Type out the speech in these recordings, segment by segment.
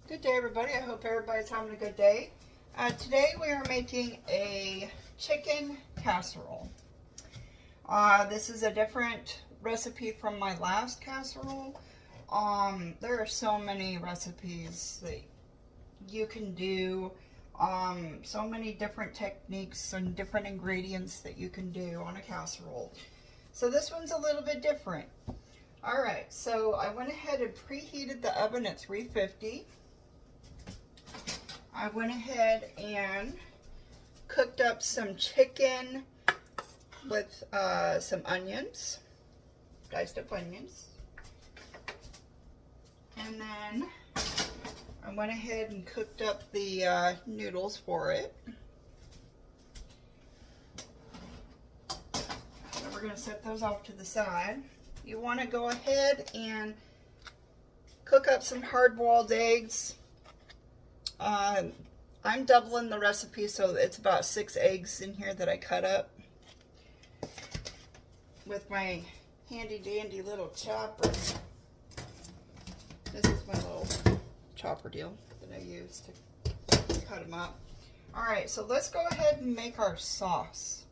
Good day, everybody. I hope everybody's having a good day. Today we are making a chicken casserole. This is a different recipe from my last casserole. There are so many recipes that you can do, so many different techniques and different ingredients that you can do on a casserole. So this one's a little bit different. Alright, so I went ahead and preheated the oven at 350. I went ahead and cooked up some chicken with some onions, diced up onions. And then I went ahead and cooked up the noodles for it. So we're going to set those off to the side. You want to go ahead and cook up some hard-boiled eggs. I'm doubling the recipe, so it's about 6 eggs in here that I cut up with my handy dandy little chopper. This is my little chopper deal that I use to cut them up. Alright, so let's go ahead and make our sauce.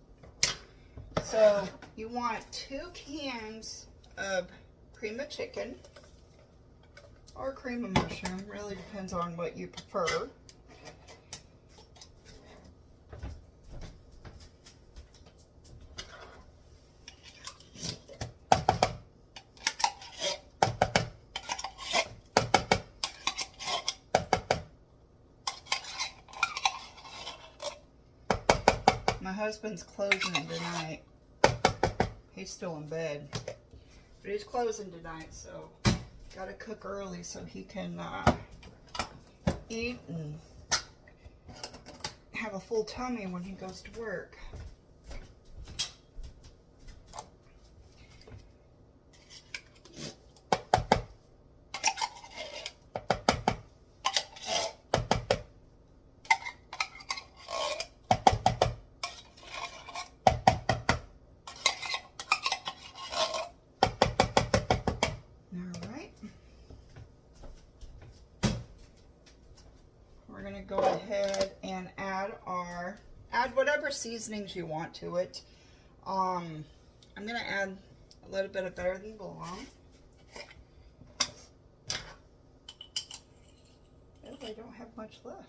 So you want 2 cans of cream of chicken or cream of mushroom, really depends on what you prefer. My husband's closing tonight. He's still in bed, but he's closing tonight, so gotta cook early so he can eat and have a full tummy when he goes to work. We're going to go ahead and add whatever seasonings you want to it. I'm going to add a little bit of Better Than Belong. Oh, I don't have much left.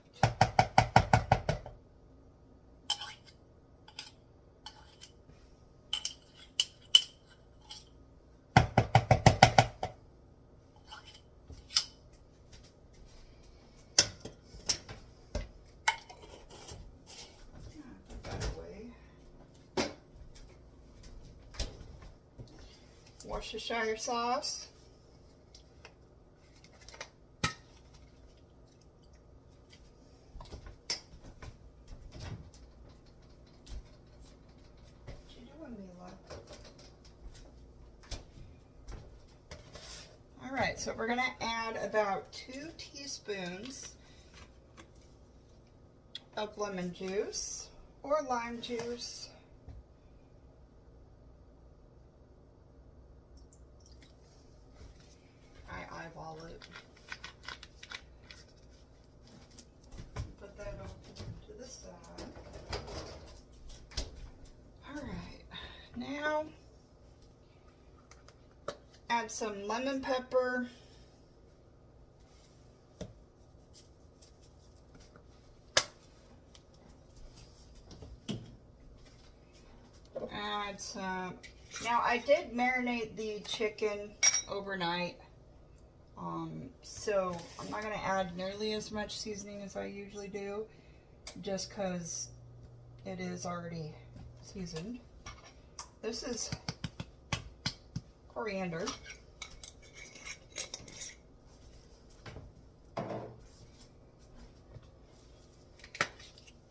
Worcestershire sauce. What you doing, Mila? Alright, so we're going to add about 2 teaspoons of lemon juice or lime juice. Eyeball it. Put that off to the side. Alright, now add some lemon pepper. Add some, now I did marinate the chicken overnight. So I'm not going to add nearly as much seasoning as I usually do, just because it is already seasoned. This is coriander.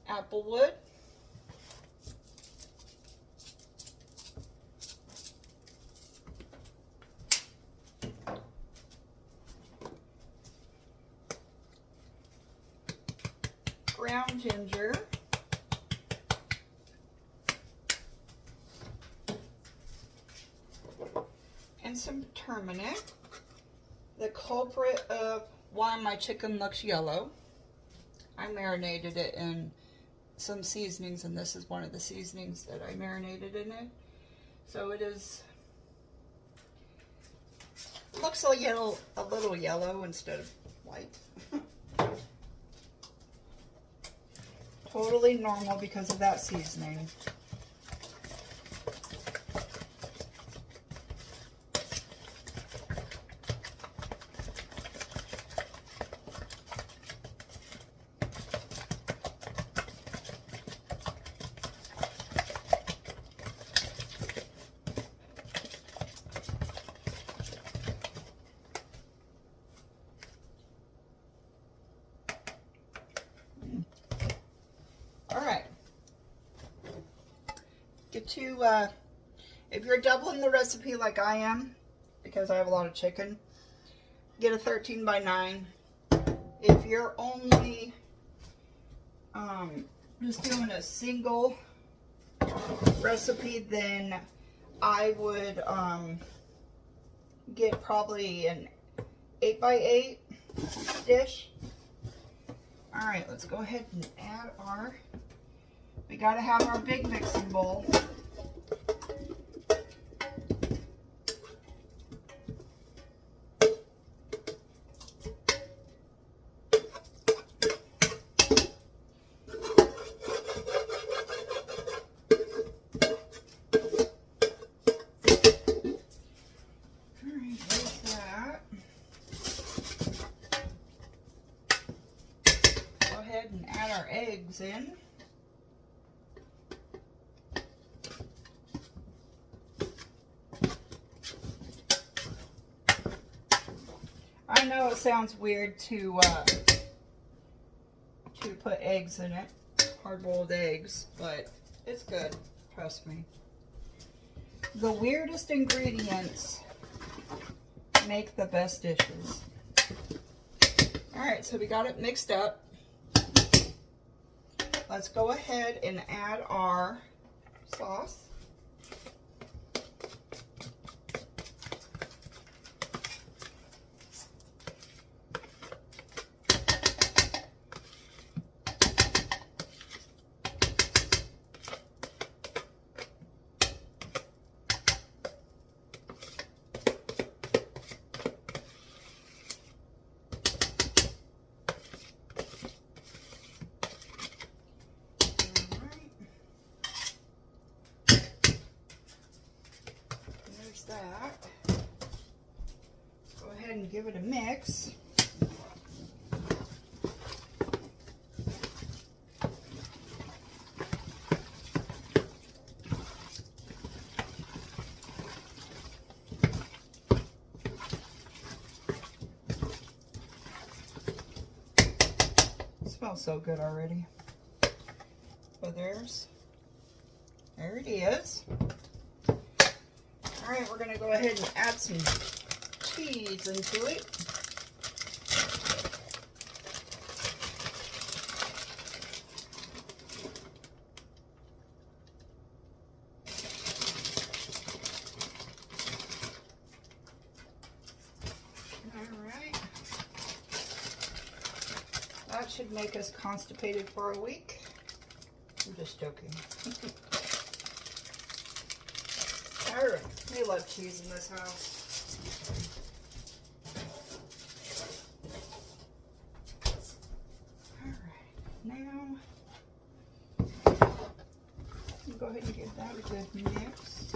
Applewood. Ground ginger, and some turmeric. The culprit of why my chicken looks yellow. I marinated it in some seasonings, and this is one of the seasonings that I marinated in it. So it looks a little yellow instead of white. Totally normal because of that seasoning. Alright, if you're doubling the recipe like I am, because I have a lot of chicken, get a 13 by 9. If you're only just doing a single recipe, then I would get probably an 8 by 8 dish. Alright, let's go ahead and add we gotta have our big mixing bowl. And add our eggs in. I know it sounds weird to put eggs in it, hard-boiled eggs, but it's good, trust me. The weirdest ingredients make the best dishes. Alright, so we got it mixed up. Let's go ahead and add our sauce. That. Go ahead and give it a mix. It smells so good already. So there it is. Alright, we're going to go ahead and add some cheese into it. Alright. That should make us constipated for a week. I'm just joking. Alright, we love cheese in this house. Alright, now go ahead and give that a good mix.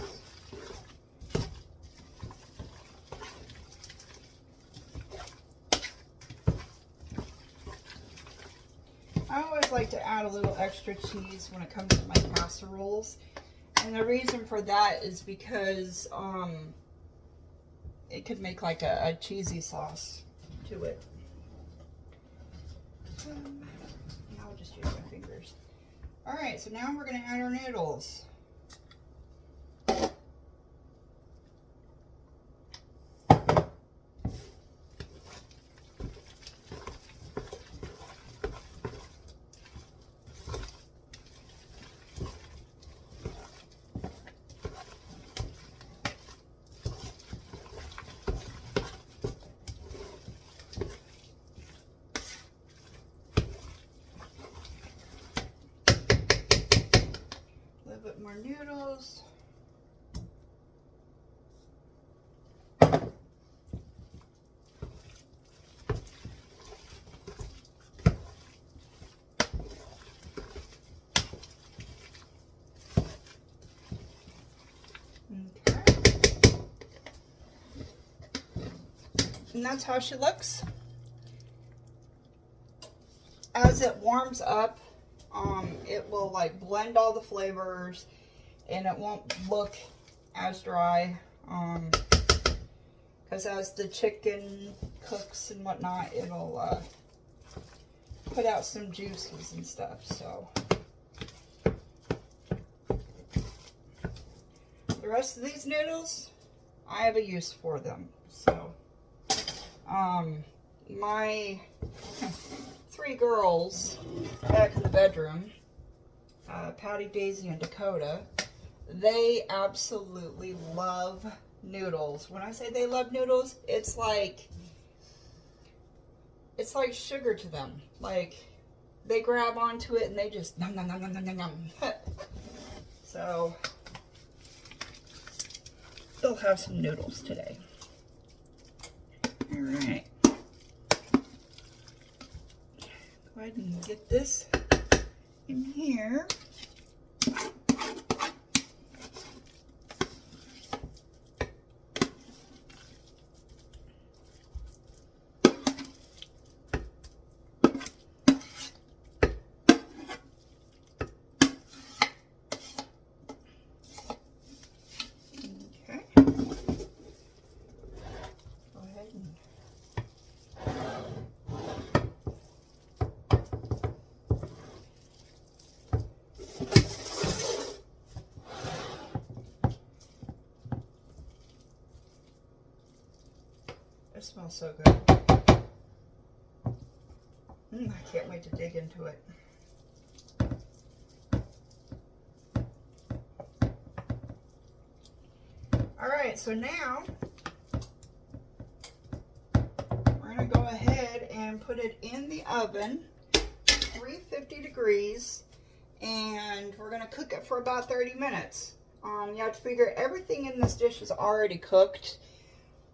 I always like to add a little extra cheese when it comes to my casseroles. And the reason for that is because it could make like a cheesy sauce to it. I'll just use my fingers. Alright, so now we're going to add our noodles. noodles. And that's how she looks. As it warms up, it will like blend all the flavors and it won't look as dry. Because as the chicken cooks and whatnot, it'll put out some juices and stuff. So the rest of these noodles, I have a use for them. So my 3 girls back in the bedroom, Patty, Daisy, and Dakota, they absolutely love noodles. When I say they love noodles, it's like sugar to them. Like, they grab onto it and they just nom nom nom nom nom nom nom. So they'll have some noodles today. All right. Go ahead and get this in here. It smells so good. I can't wait to dig into it. Alright, so now we're going to go ahead and put it in the oven, 350 degrees, and we're going to cook it for about 30 minutes. You have to figure everything in this dish is already cooked.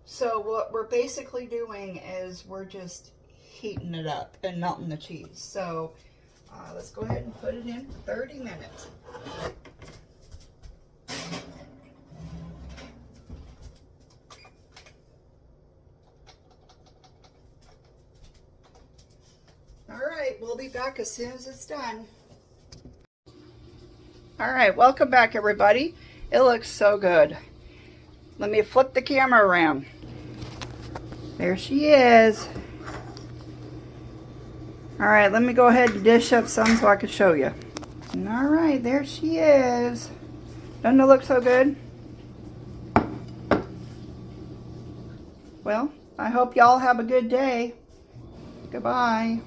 So what we're basically doing is we're just heating it up and melting the cheese. So let's go ahead and put it in for 30 minutes. All right, we'll be back as soon as it's done. All right, welcome back everybody. It looks so good. Let me flip the camera around. There she is. All right, let me go ahead and dish up some so I can show you. All right, there she is. Doesn't it look so good? Well, I hope y'all have a good day. Goodbye.